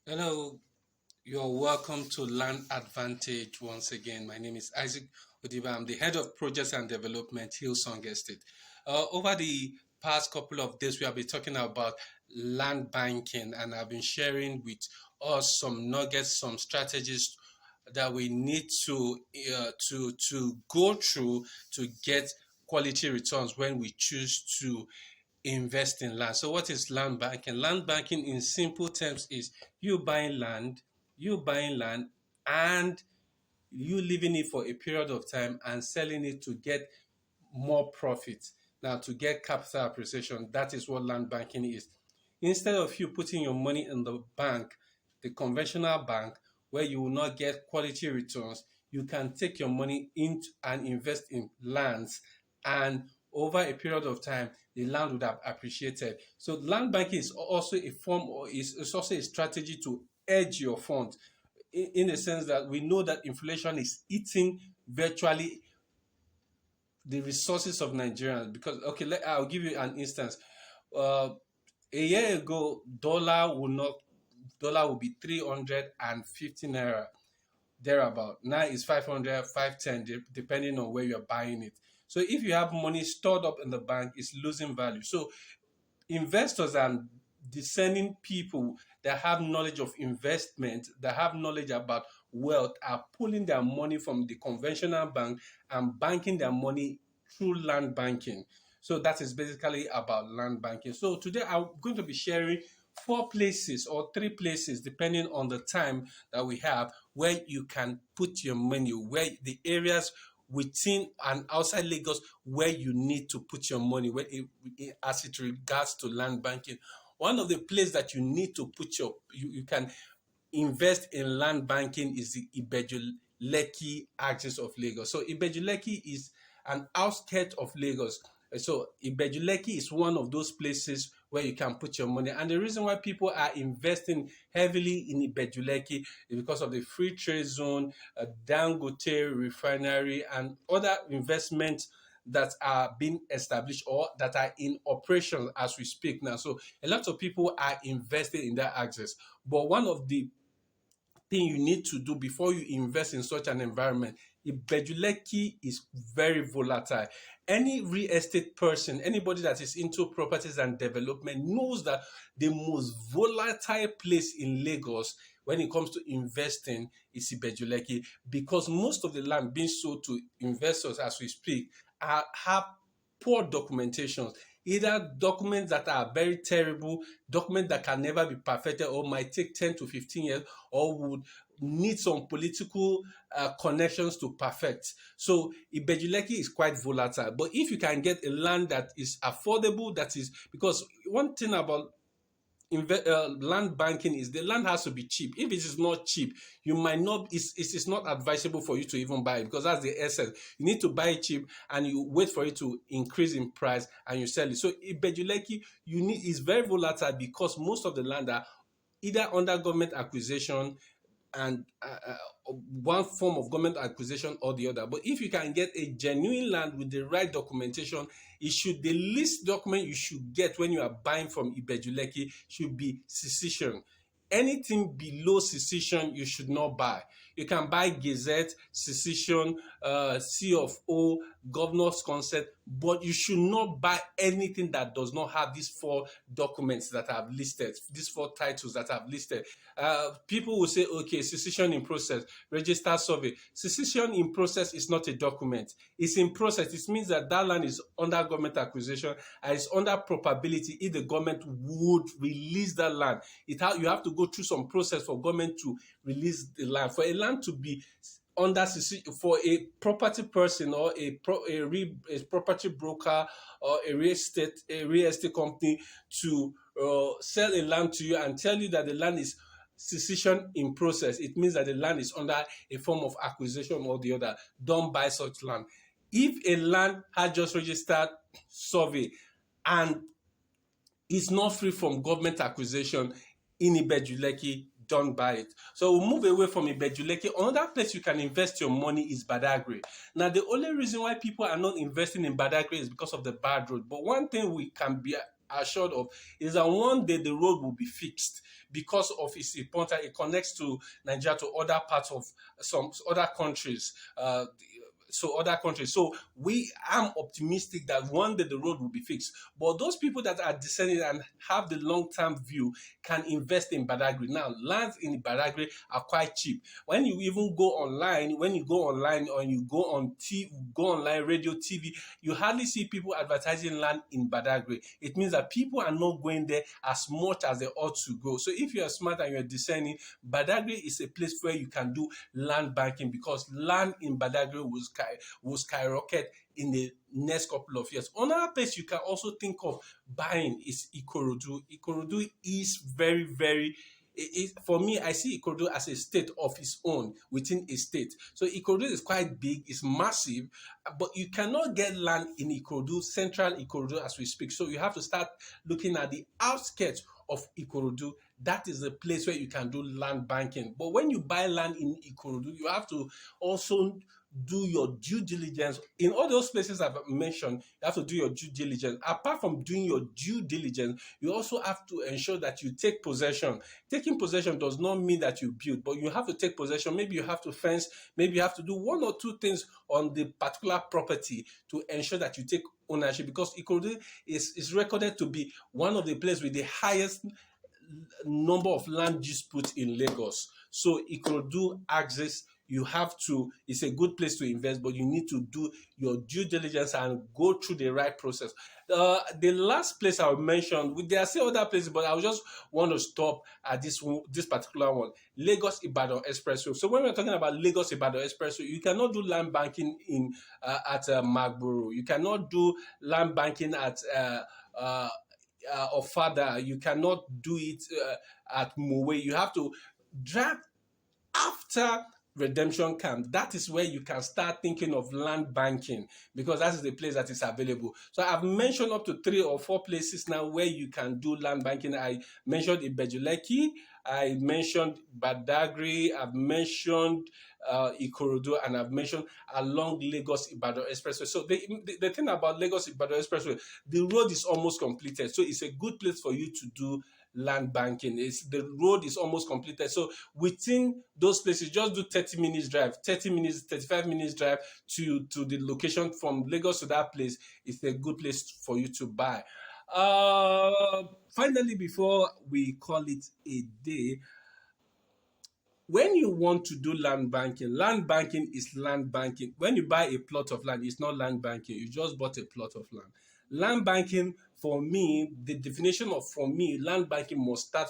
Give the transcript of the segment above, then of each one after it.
Hello, you're welcome to Land Advantage once again. My name is Isaac Odiba. I'm the head of projects and development, Hillsong Estate. Over the past couple of days, we have been talking about land banking, and I've been sharing with us some nuggets, some strategies that we need to go through to get quality returns when we choose to invest in land. So what is land banking? Land banking in simple terms is you buying land, you buying land and you leaving it for a period of time and selling it to get more profit. Now to get capital appreciation, that is what land banking is. Instead of you putting your money in the bank, the conventional bank, where you will not get quality returns, you can take your money into and invest in lands, and over a period of time the land would have appreciated. So land banking is also a form, or is also a strategy to hedge your funds, in the sense that we know that inflation is eating virtually the resources of Nigerians. Because okay, I'll give you an instance. uh, a year ago, dollar will be 350 naira, thereabout. Now it's 500, 510, depending on where you're buying it. So if you have money stored up in the bank, it's losing value. So investors and discerning people that have knowledge of investment, that have knowledge about wealth, are pulling their money from the conventional bank and banking their money through land banking. So that is basically about land banking. So today I'm going to be sharing four places or three places, depending on the time that we have, where you can put your money, where the areas within and outside Lagos where you need to put your money as it regards to land banking. One of the places that you need to put you can invest in land banking is the Ibeju-Lekki axis of Lagos. So Ibeju-Lekki is an outskirt of Lagos. So Ibeju-Lekki is one of those places where you can put your money. And the reason why people are investing heavily in Ibeju-Lekki is because of the free trade zone, Dangote refinery, and other investments that are being established or that are in operation as we speak now. So a lot of people are investing in that access. But one of the thing you need to do before you invest in such an environment, Ibejuleki is very volatile. Any real estate person, anybody that is into properties and development, knows that the most volatile place in Lagos when it comes to investing is Ibejuleki, because most of the land being sold to investors as we speak have poor documentation, either documents that are very terrible, documents that can never be perfected or might take 10 to 15 years, or would need some political connections to perfect. So Ibejuleki is quite volatile. But if you can get a land that is affordable, that is, because one thing about land banking is the land has to be cheap. If it is not cheap, you might not, it's not advisable for you to even buy it, because that's the essence. You need to buy it cheap and you wait for it to increase in price and you sell it. So Ibejuleki, is very volatile because most of the land are either under government acquisition and one form of government acquisition or the other. But if you can get a genuine land with the right documentation, the least document you should get when you are buying from Ibejuleki should be secession. Anything below secession you should not buy. You can buy Gazette, secession, C of O, governor's consent, but you should not buy anything that does not have these four documents that I've listed, these four titles that I've listed. People will say, okay, secession in process, register survey. Secession in process is not a document. It's in process. It means that that land is under government acquisition and it's under probability if the government would release that land. You have to go through some process for government to release the land. For a land to be under for a property person or a property broker or a real estate company to sell a land to you and tell you that the land is secession in process, it means that the land is under a form of acquisition or the other. Don't buy such land. If a land has just registered survey and is not free from government acquisition in Ibejuleki, don't buy it. So we'll move away from Ibejuleki. Another place you can invest your money is Badagry. Now, the only reason why people are not investing in Badagry is because of the bad road. But one thing we can be assured of is that one day the road will be fixed because of its importance. It connects to Nigeria to other parts of some other countries. So we am optimistic that one day the road will be fixed. But those people that are descending and have the long-term view can invest in Badagry. Now, lands in Badagry are quite cheap. When you even go online, when you go online or you go on go online, radio, TV, you hardly see people advertising land in Badagry. It means that people are not going there as much as they ought to go. So if you are smart and you're discerning, Badagry is a place where you can do land banking, because land in Badagry will skyrocket in the next couple of years. Another place you can also think of buying is Ikorodu. Ikorodu is very, very for me, I see Ikorodu as a state of its own within a state. So Ikorodu is quite big, it's massive, but you cannot get land in Ikorodu, central Ikorodu as we speak. So you have to start looking at the outskirts of Ikorodu. That is the place where you can do land banking. But when you buy land in Ikorodu, you have to also do your due diligence. In all those places I've mentioned, you have to do your due diligence. Apart from doing your due diligence, you also have to ensure that you take possession. Taking possession does not mean that you build, but you have to take possession. Maybe you have to fence, maybe you have to do one or two things on the particular property to ensure that you take ownership, because Ikorodu is recorded to be one of the places with the highest number of land disputes in Lagos. So Ikorodu access, you have to, it's a good place to invest, but you need to do your due diligence and go through the right process. The last place I will mention, there are still other places, but I just want to stop at this particular one, Lagos Ibadan Expressway. So when we're talking about Lagos Ibadan Expressway, you cannot do land banking at Magboro. You cannot do land banking at or further. You cannot do it at Mowe. You have to drive after redemption camp. That is where you can start thinking of land banking, because that is the place that is available. So I've mentioned up to 3 or 4 places now where you can do land banking. I mentioned Ibejuleki, I mentioned Badagry, I've mentioned Ikorodu, and I've mentioned along Lagos Ibadan Expressway. So the thing about Lagos Ibadan Expressway, the road is almost completed, so it's a good place for you to do land banking. The road is almost completed, so within those places, just do 30 minutes drive, 30 minutes, 35 minutes drive to the location from Lagos to that place. It's a good place for you to buy. Finally, before we call it a day, when you want to do land banking is land banking. When you buy a plot of land, it's not land banking. You just bought a plot of land. Land banking, for me, the definition of, for me, land banking must start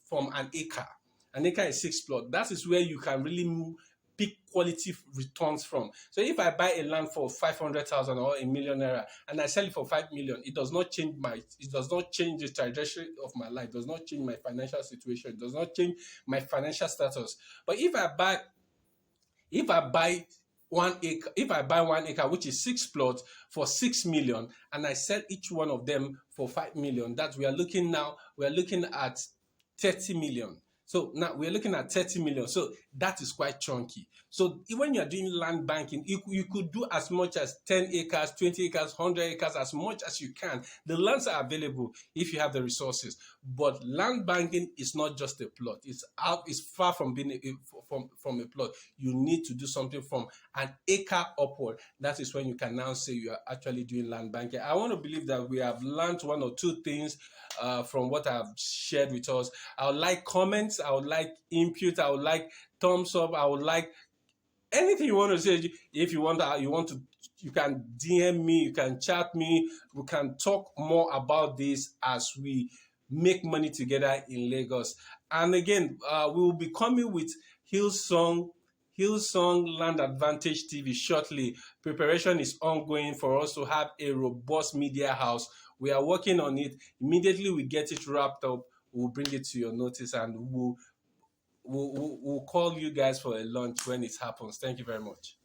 from an acre. An acre is 6 plots. That is where you can really pick quality returns from. So if I buy a land for 500,000 or ₦1,000,000 and I sell it for 5 million, it does not change the trajectory of my life, it does not change my financial situation, it does not change my financial status. But if I buy 1 acre, which is 6 plots for 6 million, and I sell each one of them for 5 million, that we are looking at 30 million. So now we're looking at 30 million. So that is quite chunky. So when you're doing land banking, you could do as much as 10 acres, 20 acres, 100 acres, as much as you can. The lands are available if you have the resources. But land banking is not just a plot. It's far from being from a plot. You need to do something from an acre upward. That is when you can now say you are actually doing land banking. I want to believe that we have learned 1 or 2 things from what I've shared with us. I would like comments, I would like input, I would like thumbs up, I would like anything you want to say. If you want to, you can DM me, you can chat me, we can talk more about this as we make money together in Lagos. And again, we will be coming with Hillsong Land Advantage TV shortly. Preparation is ongoing for us to have a robust media house. We are working on it. Immediately we get it wrapped up, we'll bring it to your notice, and we'll call you guys for a lunch when it happens. Thank you very much.